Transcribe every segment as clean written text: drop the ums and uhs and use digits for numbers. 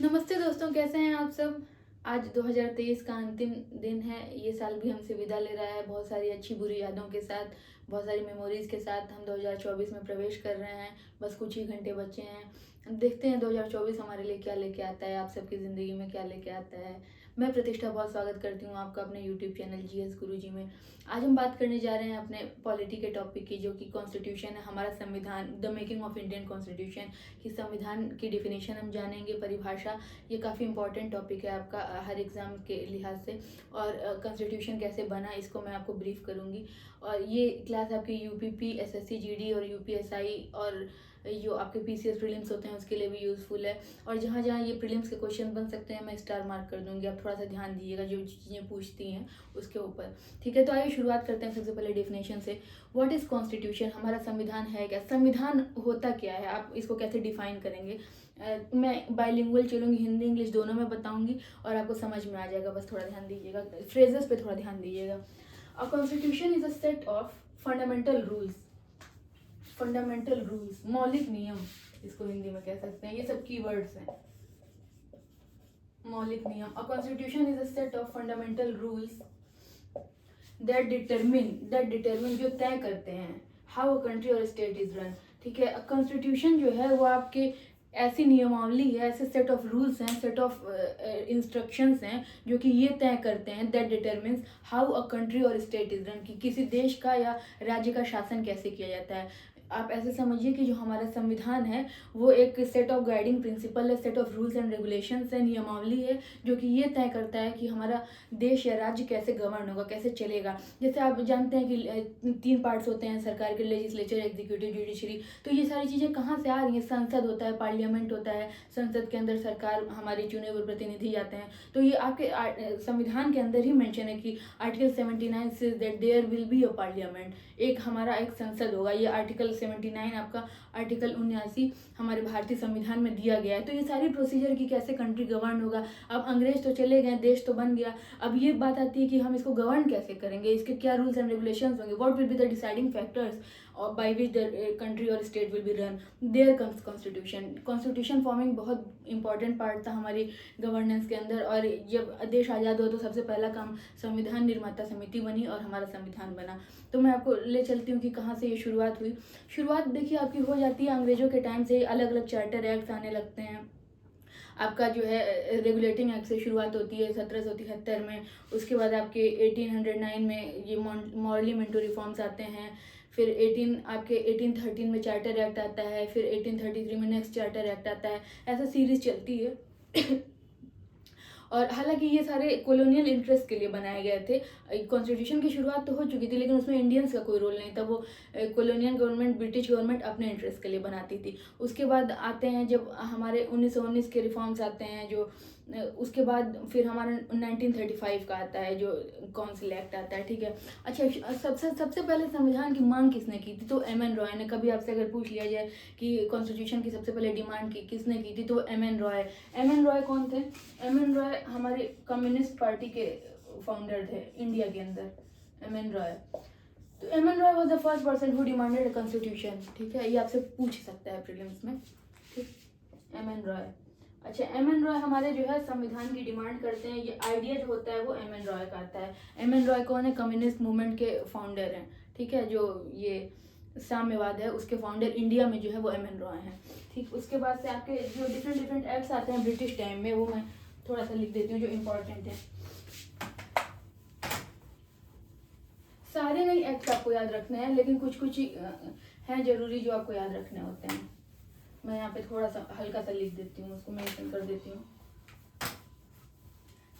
नमस्ते दोस्तों, कैसे हैं आप सब। आज 2023 का अंतिम दिन है। ये साल भी हमसे विदा ले रहा है बहुत सारी अच्छी बुरी यादों के साथ, बहुत सारी मेमोरीज के साथ। हम 2024 में प्रवेश कर रहे हैं। बस कुछ ही घंटे बचे हैं। हम देखते हैं 2024 हमारे लिए क्या लेके आता है, आप सबकी ज़िंदगी में क्या लेके आता है। मैं प्रतिष्ठा बहुत स्वागत करती हूँ आपका अपने यूट्यूब चैनल जीएस गुरुजी में। आज हम बात करने जा रहे हैं अपने पॉलिटी के टॉपिक की, जो कि कॉन्स्टिट्यूशन है, हमारा संविधान, the making of Indian constitution की संविधान की डिफिनेशन हम जानेंगे, परिभाषा। ये काफ़ी इंपॉर्टेंट टॉपिक है आपका हर एग्ज़ाम के लिहाज से। और कॉन्स्टिट्यूशन कैसे बना, इसको मैं आपको ब्रीफ करूँगी। और ये क्लास आपकी यूपीपी, एसएससी जीडी और यूपीएसआई और जो आपके पीसीएस प्रीलिम्स होते हैं उसके लिए भी यूज़फुल है। और जहाँ जहाँ ये प्रीलिम्स के क्वेश्चन बन सकते हैं मैं स्टार मार्क कर दूँगी, आप थोड़ा सा ध्यान दीजिएगा जो चीज़ें पूछती हैं उसके ऊपर। ठीक है, तो आइए शुरुआत करते हैं सबसे पहले डेफिनेशन से। व्हाट इज़ कॉन्स्टिट्यूशन, हमारा संविधान है क्या, संविधान होता क्या है, आप इसको कैसे डिफाइन करेंगे। मैं बाइलिंगुअल चलूँगी, हिंदी इंग्लिश दोनों में बताऊँगी और आपको समझ में आ जाएगा। बस थोड़ा ध्यान दीजिएगा, फ्रेजेस पे थोड़ा ध्यान दीजिएगा। A constitution is a set of fundamental rules, fundamental rules मौलिक नियम, इसको हिंदी में कह सकते हैं। ये सब कीवर्ड्स हैं, मौलिक नियम। A constitution is a set of fundamental rules that determine जो तय करते हैं हाउ अ कंट्री और स्टेट इज रन। ठीक है, कॉन्स्टिट्यूशन जो है वो आपके ऐसी नियमावली है, ऐसे सेट ऑफ रूल्स हैं, सेट ऑफ इंस्ट्रक्शंस हैं जो कि ये तय करते हैं, that determines how a country और स्टेट इज रन, कि किसी देश का या राज्य का शासन कैसे किया जाता है। आप ऐसे समझिए कि जो हमारा संविधान है वो एक सेट ऑफ गाइडिंग प्रिंसिपल है, set of rules and regulations है, नियमावली है जो कि ये तय करता है कि हमारा देश या राज्य कैसे गवर्न होगा, कैसे चलेगा। जैसे आप जानते हैं कि 3 पार्ट्स होते हैं सरकार के, लेजिस्लेचर, एग्जीक्यूटिव, जुडिशरी। तो ये सारी चीज़ें कहाँ से आ रही हैं, संसद होता है, पार्लियामेंट होता है, संसद के अंदर सरकार, हमारे चुने हुए प्रतिनिधि जाते हैं। तो ये आपके संविधान के अंदर ही मेंशन है कि आर्टिकल 79 से that there will be a parliament, एक हमारा एक संसद होगा। ये आर्टिकल 79 आपका आर्टिकल 79 हमारे भारतीय संविधान में दिया गया है। तो ये सारी प्रोसीजर की कैसे कंट्री गवर्न होगा। अब अंग्रेज तो चले गए, देश तो बन गया। अब ये बात आती है कि हम इसको गवर्न कैसे करेंगे, इसके क्या रूल्स एंड रेगुलेशंस होंगे, what will be the deciding factors by which the country और state will be run. There comes constitution. Constitution forming बहुत इंपॉर्टेंट पार्ट था हमारी गवर्नेंस के अंदर। और जब देश आज़ाद हुआ तो सबसे पहला काम संविधान निर्माता समिति बनी और हमारा संविधान बना। तो मैं आपको ले चलती हूँ कि कहाँ से ये शुरुआत हुई। शुरुआत देखिए आपकी हो जाती है अंग्रेजों के टाइम से, अलग अलग चार्टर एक्ट आने लगते हैं। आपका जो है रेगुलेटिंग एक्ट से शुरुआत होती है 1773 में। उसके बाद आपके 1809 में ये मॉरली मिंटो रिफॉर्म्स आते हैं। फिर 1813 में चार्टर एक्ट आता है। फिर 1833 में नेक्स्ट चार्टर एक्ट आता है। ऐसा सीरीज चलती है। और हालांकि ये सारे कॉलोनियल इंटरेस्ट के लिए बनाए गए थे। कॉन्स्टिट्यूशन की शुरुआत तो हो चुकी थी लेकिन उसमें इंडियंस का कोई रोल नहीं था। वो कॉलोनियल गवर्नमेंट, ब्रिटिश गवर्नमेंट अपने इंटरेस्ट के लिए बनाती थी। उसके बाद आते हैं जब हमारे 1919 के रिफॉर्म्स आते हैं, जो उसके बाद फिर हमारा 1935 का आता है जो काउंसिल एक्ट आता है। ठीक है, अच्छा, सबसे पहले संविधान की मांग किसने की थी, तो एम एन रॉय ने। कभी आपसे अगर पूछ लिया जाए कि कॉन्स्टिट्यूशन की सबसे पहले डिमांड किसने की थी, तो M N Roy. M N Roy कौन थे, एम एन रॉय हमारे कम्युनिस्ट पार्टी के फाउंडर थे इंडिया के अंदर, एम एन रॉय। तो M N Roy was the first person who demanded a constitution. ठीक है, ये आपसे पूछ सकता है प्रीलिम्स में। ठीक, एम एन रॉय। अच्छा, एम एन रॉय हमारे जो है संविधान की डिमांड करते हैं। ये आइडिया जो होता है वो एम एन रॉय का आता है। एम एन रॉय कौन है, कम्युनिस्ट मूवमेंट के फाउंडर हैं। ठीक है, जो ये साम्यवाद है उसके फाउंडर इंडिया में जो है वो एम एन रॉय हैं। ठीक, उसके बाद से आपके जो डिफरेंट एक्ट्स आते हैं ब्रिटिश टाइम में, वो मैं थोड़ा सा लिख देती हूँ जो इम्पोर्टेंट है। सारे नहीं एक्ट आपको याद रखने हैं लेकिन कुछ कुछ हैं जरूरी जो आपको याद रखने होते हैं। मैं यहाँ पे थोड़ा सा हल्का सा लिख देती हूँ, उसको मेंशन कर देती हूँ।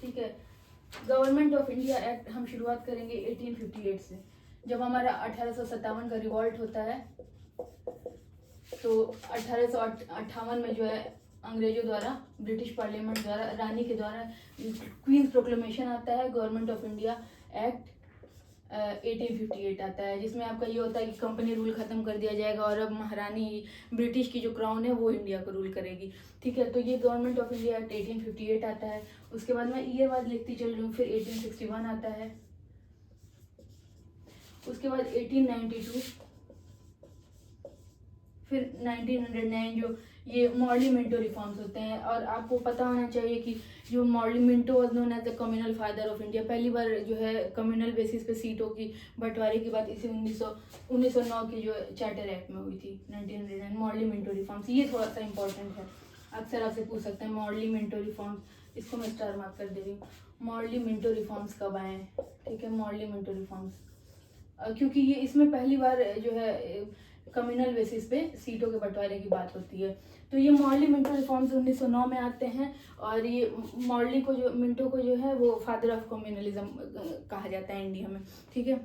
ठीक है, गवर्नमेंट ऑफ इंडिया एक्ट हम शुरुआत करेंगे 1858 से। जब हमारा 1857 का रिवॉल्ट होता है तो 1858 में जो है अंग्रेजों द्वारा, ब्रिटिश पार्लियामेंट द्वारा, रानी के द्वारा क्वींस प्रोक्लेमेशन आता है, गवर्नमेंट ऑफ इंडिया एक्ट 1858 आता है, जिसमें आपका ये होता है कि कंपनी रूल खत्म कर दिया जाएगा और अब महारानी, ब्रिटिश की जो क्राउन है वो इंडिया को रूल करेगी। ठीक है, तो ये गवर्नमेंट ऑफ इंडिया एक्ट 1858 आता है। उसके बाद मैं ईयर वाइज लिखती चल रही हूँ। फिर 1861 आता है, उसके बाद 1892, फिर 1909 जो ये मॉर्ली मिंटो रिफॉर्म्स होते हैं। और आपको पता होना चाहिए कि जो Morley Minto was known as the communal father of India. पहली बार जो है कम्युनल बेसिस पे सीटों की बंटवारे की बात इसी 1909 की जो चार्टर एक्ट में हुई थी 1909 मॉर्ली मिंटो रिफॉर्म्स। ये थोड़ा सा इंपॉर्टेंट है, अक्सर आपसे पूछ सकते हैं मॉर्ली मिंटो रिफॉर्म्स, इसको मैं स्टार मार्क कर दे रही हूँ। मॉर्ली मिंटो रिफॉर्म्स कब आए, ठीक है, मॉर्ली मिंटो रिफॉर्म्स क्योंकि ये इसमें पहली बार जो है कम्युनल बेसिस पे सीटों के बंटवारे की बात होती है। तो ये मॉर्ली मिंटो रिफॉर्म्स 1909 में आते हैं। और ये मॉर्ली को जो मिंटो को जो है वो फादर ऑफ कम्युनलिज्म कहा जाता है इंडिया में, ठीक है।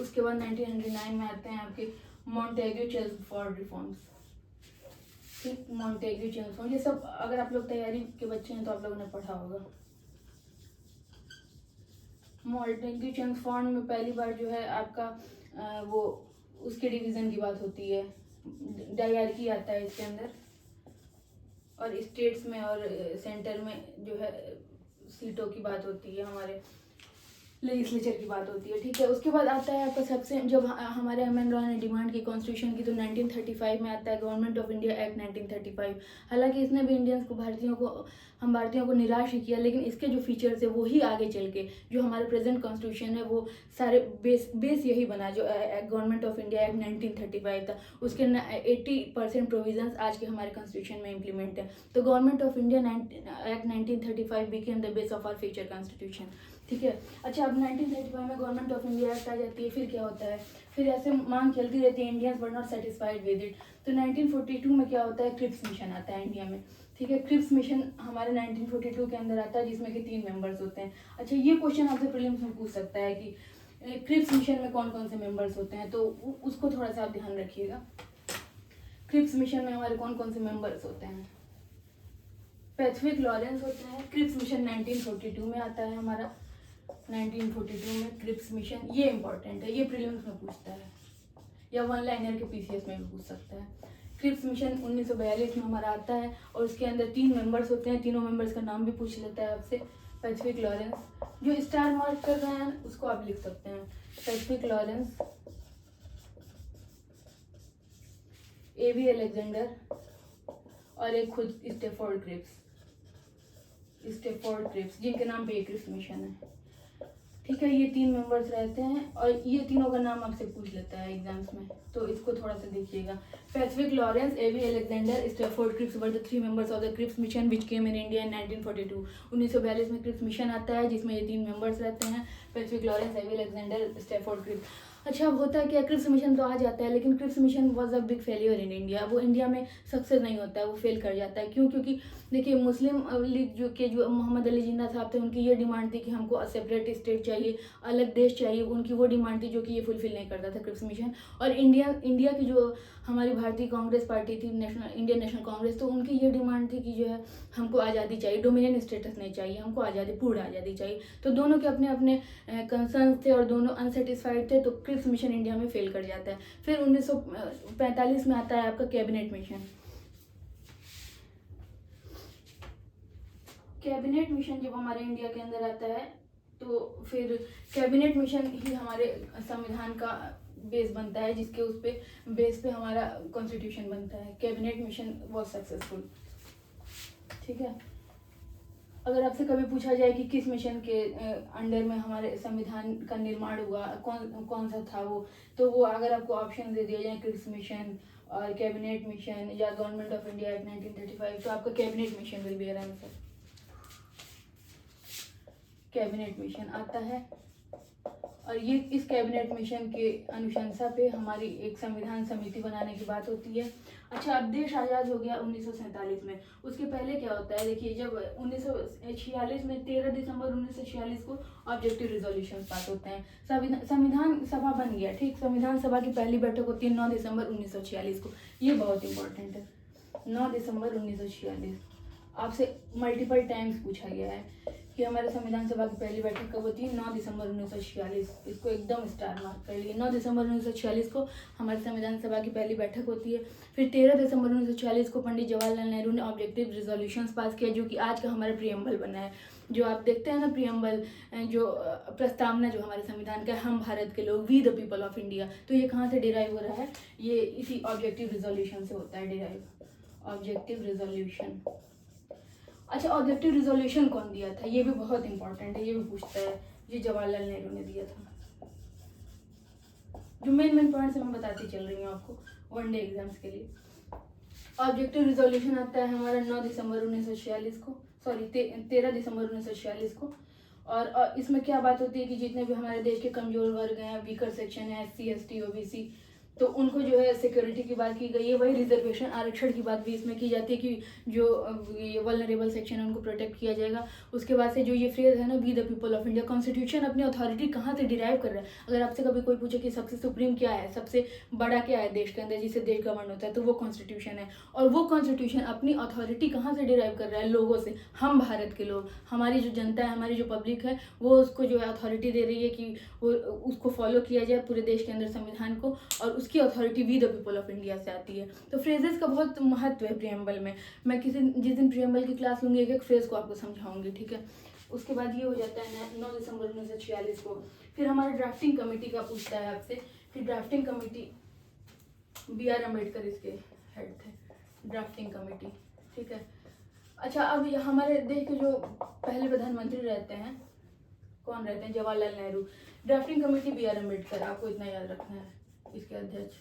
उसके बाद 1909 में आते हैं आपके मॉन्टेग्यू चेम्सफोर्ड रिफॉर्म्स, ठीक, मॉन्टेग्यू चेम्सफोर्ड। ये सब अगर आप लोग तैयारी के बच्चे हैं तो आप लोगों ने पढ़ा होगा। मॉन्टेग्यू चेम्सफोर्ड में पहली बार जो है आपका वो उसके डिवीज़न की बात होती है, डायरकी आता है इसके अंदर, और स्टेट्स में और सेंटर में जो है सीटों की बात होती है, हमारे लेजिस्लेचर की बात होती है, ठीक है। उसके बाद आता है आपका सबसे, जब हमारे एम.एन. रॉय ने डिमांड की कॉन्स्टिट्यूशन की, तो 1935 में आता है गवर्नमेंट ऑफ इंडिया एक्ट 1935। हालांकि इसने भी इंडियंस को हम भारतीयों को निराश ही किया, लेकिन इसके जो फीचर्स है वो ही आगे चल के जो हमारे प्रेजेंट कॉन्स्टिट्यूशन है वो सारे बेस यही बना जो गवर्नमेंट ऑफ इंडिया एक्ट 1935 था। उसके 80% प्रोविजंस आज के हमारे कॉन्स्टिट्यूशन में इम्प्लीमेंट है। तो government of India act 1935 became the base of our future constitution, ठीक है। अच्छा, अब 1935 में गवर्नमेंट ऑफ इंडिया एक्ट आ जाती है, फिर क्या होता है, फिर ऐसे मांग चलती रहती है, Indians were not satisfied with it. तो 1942 में क्या होता है, क्रिप्स मिशन आता है इंडिया में, ठीक है। क्रिप्स मिशन हमारे 1942 के अंदर आता है, जिसमें कि 3 मेंबर्स होते हैं। अच्छा, ये क्वेश्चन आपसे प्रीलिम्स में पूछ सकता है कि क्रिप्स मिशन में कौन कौन से मेंबर्स होते हैं, तो उसको थोड़ा सा आप ध्यान रखिएगा। क्रिप्स मिशन में हमारे कौन कौन से मेंबर्स होते हैं, पैसिफिक लॉरेंस होते हैं। क्रिप्स मिशन 1942 में आता है हमारा, 1942 में क्रिप्स मिशन, ये इंपॉर्टेंट है, ये प्रीलिम्स में पूछता है या वन लाइनर के पीसीएस में भी पूछ सकता है। क्रिप्स मिशन 1942 में हमारा आता है, और उसके अंदर 3 मेंबर्स होते हैं, तीनों मेंबर्स का नाम भी पूछ लेता है आपसे। पैसिफिक लॉरेंस, जो स्टार मार्क कर रहे हैं उसको आप लिख सकते हैं, पैसिफिक लॉरेंस, एवी अलेक्जेंडर, और एक खुद स्टेफोर्ड क्रिप्स, जिनके नाम पे ये क्रिप्स मिशन है, ठीक है। ये 3 मेंबर्स रहते हैं, और ये तीनों का नाम आपसे पूछ लेता है एग्जाम्स में, तो इसको थोड़ा सा देखिएगा। Pethick Lawrence, AV Alexander, Stafford Cripps were the 3 members of the Cripps mission which came in India in 1942। 1942 में क्रिप्स मिशन आता है, जिसमें ये 3 मेंबर्स रहते हैं, Pacific Lawrence, AV Alexander, Stafford Cripps. अच्छा, अब होता है क्या, क्रिप्स मिशन तो आ जाता है, लेकिन Cripps mission was a big failure in India. वो इंडिया में सक्सेस नहीं होता है, वो फेल कर जाता है। क्यों? क्योंकि देखिए, मुस्लिम लीग जो मोहम्मद अली जिन्ना साहब थे, उनकी ये डिमांड थी कि हमको सेपरेट स्टेट चाहिए, अलग देश चाहिए, उनकी वो डिमांड थी, जो कि ये फुलफिल नहीं करता था क्रिप्स मिशन। और इंडिया की जो हमारी भारतीय कांग्रेस पार्टी थी, इंडियन नेशनल कांग्रेस, तो उनकी ये डिमांड थी कि जो है हमको आज़ादी चाहिए, डोमिनियन स्टेटस नहीं चाहिए, हमको आज़ादी, पूर्ण आज़ादी चाहिए। तो दोनों के अपने अपने कंसर्न थे, और दोनों अनसेटिस्फाइड थे, तो क्रिप्स मिशन इंडिया में फेल कर जाता है। फिर 1945 में आता है आपका कैबिनेट मिशन। कैबिनेट मिशन जब हमारे इंडिया के अंदर आता है, तो फिर कैबिनेट मिशन ही हमारे संविधान का बेस बनता है, जिसके उस पे बेस पे हमारा कॉन्स्टिट्यूशन बनता है। कैबिनेट मिशन वॉज सक्सेसफुल, ठीक है। अगर आपसे कभी पूछा जाए कि किस मिशन के अंडर में हमारे संविधान का निर्माण हुआ, कौन सा था वो, तो वो अगर आपको ऑप्शन दे दिया जाए क्रिप्स मिशन और कैबिनेट मिशन या गवर्नमेंट ऑफ इंडिया एक्ट 1935, तो आपका cabinet mission will be answer. Cabinet mission आता है, और ये इस कैबिनेट मिशन के अनुशंसा पे हमारी एक संविधान समिति बनाने की बात होती है। अच्छा, अब देश आज़ाद हो गया 1947 में। उसके पहले क्या होता है, देखिए, जब 1946 में 13 दिसंबर 1946 को ऑब्जेक्टिव रिजोल्यूशन पास होते हैं, संविधान सभा बन गया, ठीक। संविधान सभा की पहली बैठक होती है 9 दिसंबर 1946 को। ये बहुत इंपॉर्टेंट है, 9 दिसंबर 1946। आपसे मल्टीपल टाइम्स पूछा गया है कि हमारे संविधान सभा की पहली बैठक कब होती है? 9 दिसंबर 1946। इसको एकदम स्टार मार्क कर लिए। 9 दिसंबर 1946 को हमारे संविधान सभा की पहली बैठक होती है। फिर 13 दिसंबर 1946 को पंडित जवाहरलाल नेहरू ने ऑब्जेक्टिव रिजोल्यूशंस पास किया, जो कि आज का हमारा प्रियम्बल बना है। जो आप देखते हैं ना प्रियम्बल, जो प्रस्तावना जो हमारे संविधान का है, हम भारत के लोग, we the people of India, तो ये कहाँ से डिराइव हो रहा है? ये इसी ऑब्जेक्टिव रिजोल्यूशन से होता है डिराइव, ऑब्जेक्टिव रिजोल्यूशन। अच्छा, ऑब्जेक्टिव रिजोल्यूशन कौन दिया था? ये भी बहुत इंपॉर्टेंट है, ये भी पूछता है। ये जवाहरलाल नेहरू ने दिया था। जो मेन पॉइंट्स मैं बताती चल रही हूँ आपको वनडे एग्जाम्स के लिए। ऑब्जेक्टिव रिजोल्यूशन आता है हमारा 9 दिसंबर 1946 को, सॉरी 13 दिसंबर 1946 को। और इसमें क्या बात होती है कि जितने भी हमारे देश के कमजोर वर्ग हैं, वीकर सेक्शन है, SC ST OBC, तो उनको जो है सिक्योरिटी की बात की गई है। वही रिजर्वेशन आरक्षण की बात भी इसमें की जाती है कि जो ये वल्नरेबल सेक्शन है उनको प्रोटेक्ट किया जाएगा। उसके बाद से जो ये फ्रेज है ना, we the people of India, constitution अपनी अथॉरिटी कहाँ से डिराइव कर रहा है? अगर आपसे कभी कोई पूछे कि सबसे सुप्रीम क्या है, सबसे बड़ा क्या है देश के अंदर, जिससे देश गवर्न होता है, तो वो कॉन्स्टिट्यूशन है। और वो कॉन्स्टिट्यूशन अपनी अथॉरिटी कहाँ से डिराइव कर रहा है? लोगों से। हम भारत के लोग, हमारी जो जनता है, हमारी जो पब्लिक है, वो उसको जो है अथॉरिटी दे रही है कि वो उसको फॉलो किया जाए पूरे देश के अंदर संविधान को, और उसकी authority we the people of India से आती है। तो फ्रेजेस का बहुत महत्व है प्रियम्बल में। मैं जिस दिन प्रियम्बल की क्लास लूंगी, एक एक फ्रेज को आपको समझाऊंगी, ठीक है। उसके बाद ये हो जाता है 9 दिसंबर 1946 को। फिर हमारा ड्राफ्टिंग कमेटी का पूछता है आपसे कि ड्राफ्टिंग कमेटी, BR अम्बेडकर इसके हेड थे, ड्राफ्टिंग कमेटी, ठीक है। अच्छा, अब हमारे देश के जो पहले प्रधानमंत्री रहते हैं, कौन रहते हैं? Jawaharlal Nehru. Drafting committee BR Ambedkar, आपको इतना याद रखना है, इसके अध्यक्ष।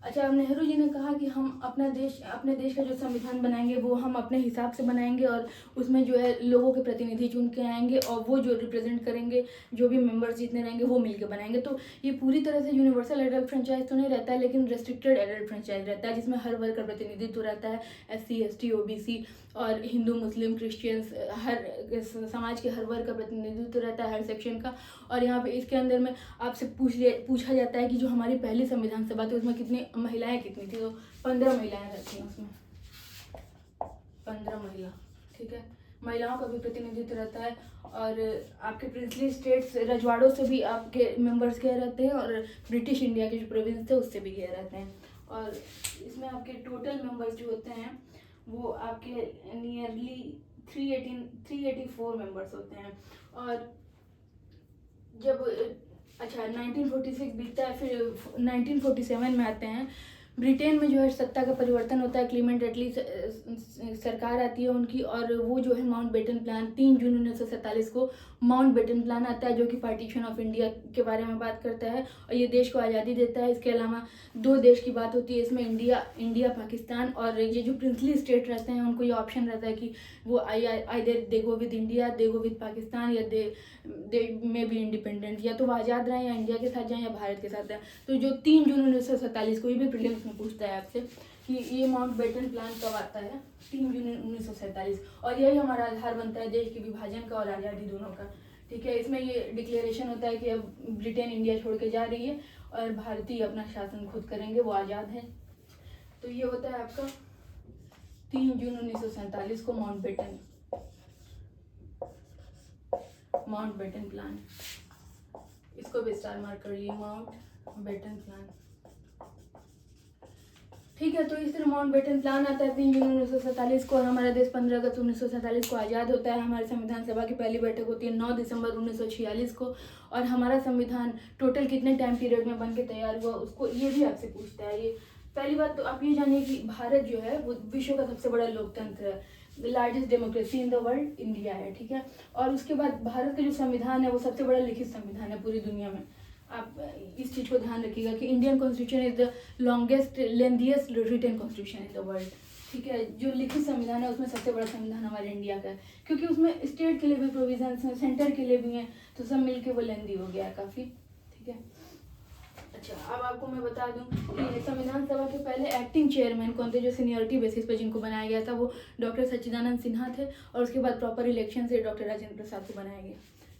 अच्छा, अब नेहरू जी ने कहा कि हम अपने देश का जो संविधान बनाएंगे वो हम अपने हिसाब से बनाएंगे, और उसमें जो है लोगों के प्रतिनिधि चुन के आएंगे, और वो जो रिप्रेजेंट करेंगे, जो भी मेंबर्स जितने रहेंगे वो मिलकर बनाएंगे। तो ये पूरी तरह से यूनिवर्सल एडल्ट फ्रेंचाइज तो नहीं रहता है, लेकिन रेस्ट्रिक्टेड एडल्ट फ्रेंचाइज रहता है, जिसमें हर वर्ग का प्रतिनिधित्व रहता है। SC ST OBC और हिंदू मुस्लिम क्रिश्चियंस, हर समाज के हर वर्ग का प्रतिनिधित्व रहता है, हर सेक्शन का। और यहाँ पे इसके अंदर में आपसे पूछा जाता है कि जो हमारी पहली संविधान सभा थी उसमें कितनी महिलाएं कितनी थी? तो 15 महिलाएं रहती हैं उसमें, 15 महिला, ठीक है। महिलाओं का भी प्रतिनिधित्व रहता है। और आपके प्रिंसली स्टेट्स, रजवाड़ों से भी आपके मेंबर्स गए रहते हैं, और ब्रिटिश इंडिया के जो प्रोविंस थे उससे भी गए रहते हैं। और इसमें आपके टोटल मेंबर्स जो होते हैं वो आपके नियरली 384 मेंबर्स होते हैं। और जब 1946 बीतता है, फिर 1947 में आते हैं। ब्रिटेन में जो है सत्ता का परिवर्तन होता है, क्लीमेंट एटली सरकार आती है उनकी, और वो जो है माउंटबेटन प्लान, 3 जून 1947 को माउंटबेटन प्लान आता है, जो कि पार्टीशन ऑफ इंडिया के बारे में बात करता है, और ये देश को आज़ादी देता है। इसके अलावा 2 देश की बात होती है इसमें, इंडिया पाकिस्तान, और ये जो प्रिंसली स्टेट रहते हैं उनको ये ऑप्शन रहता है कि वो either they go with India, they go with Pakistan, या दे मे बी इंडिपेंडेंट, या तो वो आज़ाद रहें, या इंडिया के साथ जाएं, या भारत के साथ जाएं। तो जो 3 जून 1947 को, ये भी प्रीलिम्स में पूछता है आपसे कि ये माउंटबेटन प्लान कब आता है? 3 जून 1947। और यही हमारा आधार बनता है देश के विभाजन का और आज़ादी दोनों का, ठीक है। इसमें ये डिक्लेरेशन होता है कि अब ब्रिटेन इंडिया छोड़ के जा रही है, और भारतीय अपना शासन खुद करेंगे, वो आज़ाद है। तो ये होता है आपका 3 जून 1947 को माउंटबेटन प्लान। इसको भी स्टार मार्क करिए, माउंटबेटन प्लान, ठीक है। तो इस तरह माउंटबेटन प्लान आता है 3 जून 1947 को, और हमारा देश 15 अगस्त 1947 को आज़ाद होता है। हमारी संविधान सभा की पहली बैठक होती है 9 दिसंबर 1946 को, और हमारा संविधान टोटल कितने टाइम पीरियड में बन के तैयार हुआ, उसको ये भी आपसे पूछता है। ये पहली बात तो आप ये जानिए कि भारत जो है वो विश्व का सबसे बड़ा लोकतंत्र है, largest democracy in the world India है, ठीक है। और उसके बाद भारत का जो संविधान है वो सबसे बड़ा लिखित संविधान है पूरी दुनिया में। आप इस चीज़ को ध्यान रखिएगा कि Indian constitution is the longest lengthiest written constitution in the world, ठीक है। जो लिखित संविधान है उसमें सबसे बड़ा संविधान हमारे इंडिया का है, क्योंकि उसमें स्टेट के लिए भी प्रोविजंस हैं, सेंटर के लिए भी हैं, तो सब मिलके वो लेंदी हो गया है काफ़ी, ठीक है। अच्छा, अब आपको मैं बता दूं कि संविधान सभा के पहले एक्टिंग चेयरमैन कौन थे, जो सीनियरिटी बेसिस पे जिनको बनाया गया था, वो डॉक्टर सच्चिदानंद सिन्हा थे, और उसके बाद प्रॉपर इलेक्शन से डॉक्टर राजेंद्र प्रसाद को बनाया गया,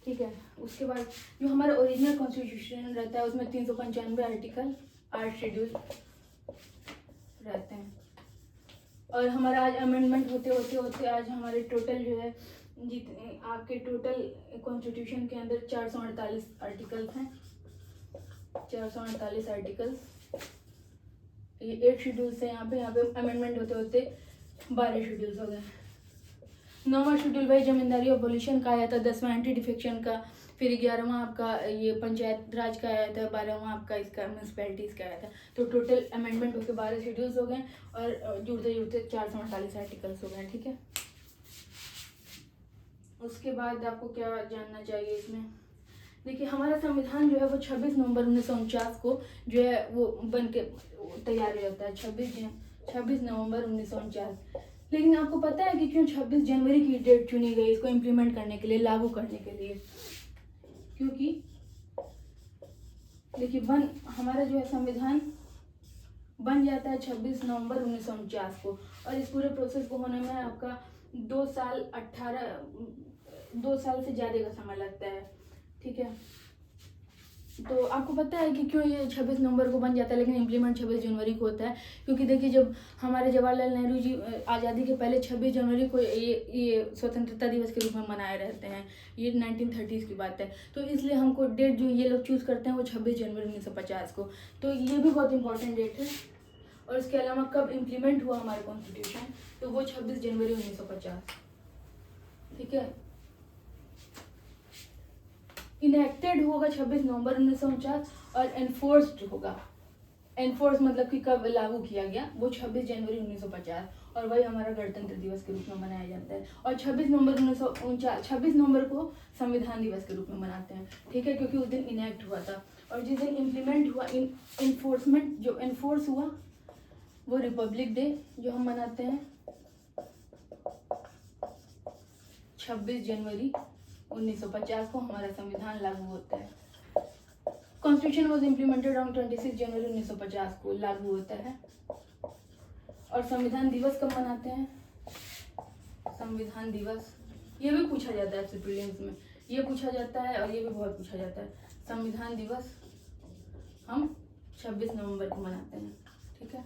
ठीक है। उसके बाद जो हमारा ओरिजिनल कॉन्स्टिट्यूशन रहता है उसमें 395 आर्टिकल 8 शेड्यूल रहते हैं, और हमारा आज अमेंडमेंट होते होते आज हमारे टोटल जो है जितने आपके टोटल कॉन्स्टिट्यूशन के अंदर 448 आर्टिकल्स हैं, 448 आर्टिकल्स, ये 8 शेड्यूल्स हैं। यहाँ पे अमेंडमेंट होते होते 12 शेड्यूल्स हो गए। 9वां शेड्यूल भाई जमींदारी अबोलिशन का आया था, 10वां एंटी डिफेक्शन का, फिर 11वां आपका ये पंचायत राज का आया था, 12वां आपका इसका म्यूनसिपैलिटीज का आया था। तो टोटल अमेंडमेंट होकर 12 शेड्यूल्स हो गए और जुड़ते जुड़ते 448 आर्टिकल्स हो गए। ठीक है, उसके बाद आपको क्या जानना चाहिए इसमें? देखिए हमारा संविधान जो है वो 26 नवंबर 1949 को जो है वो बन के तैयार होता है, 26 नवंबर 1949। लेकिन आपको पता है कि क्यों 26 जनवरी की डेट चुनी गई इसको इम्प्लीमेंट करने के लिए, लागू करने के लिए? क्योंकि देखिए हमारा जो है संविधान बन जाता है 26 नवंबर 1949 को, और इस पूरे प्रोसेस को होने में आपका 2 साल से ज़्यादा का समय लगता है। ठीक है, तो आपको पता है कि क्यों ये 26 नवंबर को बन जाता है लेकिन इम्प्लीमेंट 26 जनवरी को होता है? क्योंकि देखिए जब हमारे जवाहरलाल नेहरू जी आज़ादी के पहले 26 जनवरी को ये स्वतंत्रता दिवस के रूप में मनाए रहते हैं, ये 1930s की बात है। तो इसलिए हमको डेट जो ये लोग चूज़ करते हैं वो 26 जनवरी 1950 को, तो ये भी बहुत इंपॉर्टेंट डेट है। और इसके अलावा कब इम्प्लीमेंट हुआ हमारा कॉन्स्टिट्यूशन, तो वो 26 जनवरी 1950। ठीक है, इनेक्टेड होगा 26 नवंबर 1949 और एनफोर्स्ड होगा, एनफोर्स मतलब कि कब लागू किया गया, वो 26 जनवरी 1950, और वही हमारा गणतंत्र दिवस के रूप में मनाया जाता है। और 26 नवंबर को संविधान दिवस के रूप में मनाते हैं। ठीक है, क्योंकि उस दिन इनेक्ट हुआ था, और जिस दिन इम्प्लीमेंट हुआ, इन्फोर्समेंट जो एनफोर्स हुआ, वो रिपब्लिक डे जो हम मनाते हैं 26 जनवरी 1950 को हमारा संविधान लागू होता है। कॉन्स्टिट्यूशन वॉज इम्प्लीमेंटेड ऑन 26 जनवरी 1950 को लागू होता है। और संविधान दिवस कब मनाते हैं? संविधान दिवस ये भी पूछा जाता है आपसे प्रीलिम्स में, ये पूछा जाता है और ये भी बहुत पूछा जाता है। संविधान दिवस हम 26 नवंबर को मनाते हैं। ठीक है,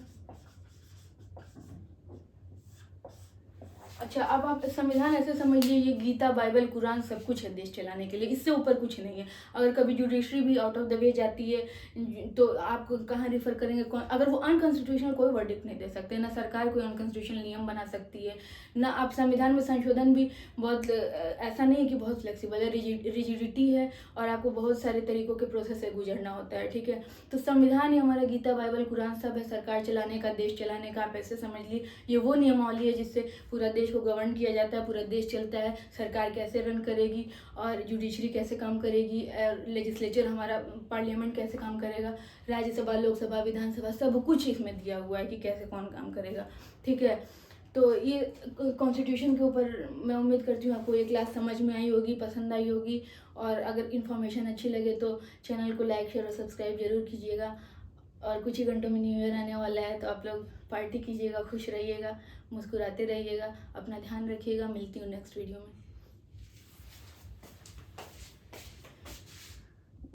अच्छा अब आप संविधान ऐसे समझिए ये गीता, बाइबल, कुरान सब कुछ है देश चलाने के लिए, इससे ऊपर कुछ नहीं है। अगर कभी जुडिशरी भी आउट ऑफ द वे जाती है तो आप कहाँ रिफर करेंगे? अगर वो अनकॉन्स्टिट्यूशनल कोई वर्डिक्ट नहीं दे सकते, ना सरकार कोई अनकॉन्स्टिट्यूशनल नियम बना सकती है, ना आप संविधान में संशोधन भी बहुत ऐसा नहीं है कि बहुत फ्लेक्सिबल है, रिजिडिटी है और आपको बहुत सारे तरीकों के प्रोसेस से गुजरना होता है। ठीक है, तो संविधान ही हमारा गीता, बाइबल, कुरान सब है सरकार चलाने का, देश चलाने का। आप ऐसे समझ लीजिए ये वो नियमावली है जिससे पूरा देश को गवर्न किया जाता है, पूरा देश चलता है, सरकार कैसे रन करेगी और जुडिशरी कैसे काम करेगी, लेजिस्लेचर हमारा पार्लियामेंट कैसे काम करेगा, राज्यसभा, लोकसभा, विधानसभा, सब कुछ इसमें दिया हुआ है कि कैसे कौन काम करेगा। ठीक है, तो ये कॉन्स्टिट्यूशन के ऊपर मैं उम्मीद करती हूँ आपको ये क्लास समझ में आई होगी, पसंद आई होगी, और अगर इन्फॉर्मेशन अच्छी लगे तो चैनल को लाइक, शेयर और सब्सक्राइब जरूर कीजिएगा। और कुछ ही घंटों में न्यू ईयर आने वाला है, तो आप लोग पार्टी कीजिएगा, खुश रहिएगा, मुस्कुराते रहिएगा, अपना ध्यान रखिएगा। मिलती हूँ नेक्स्ट वीडियो में।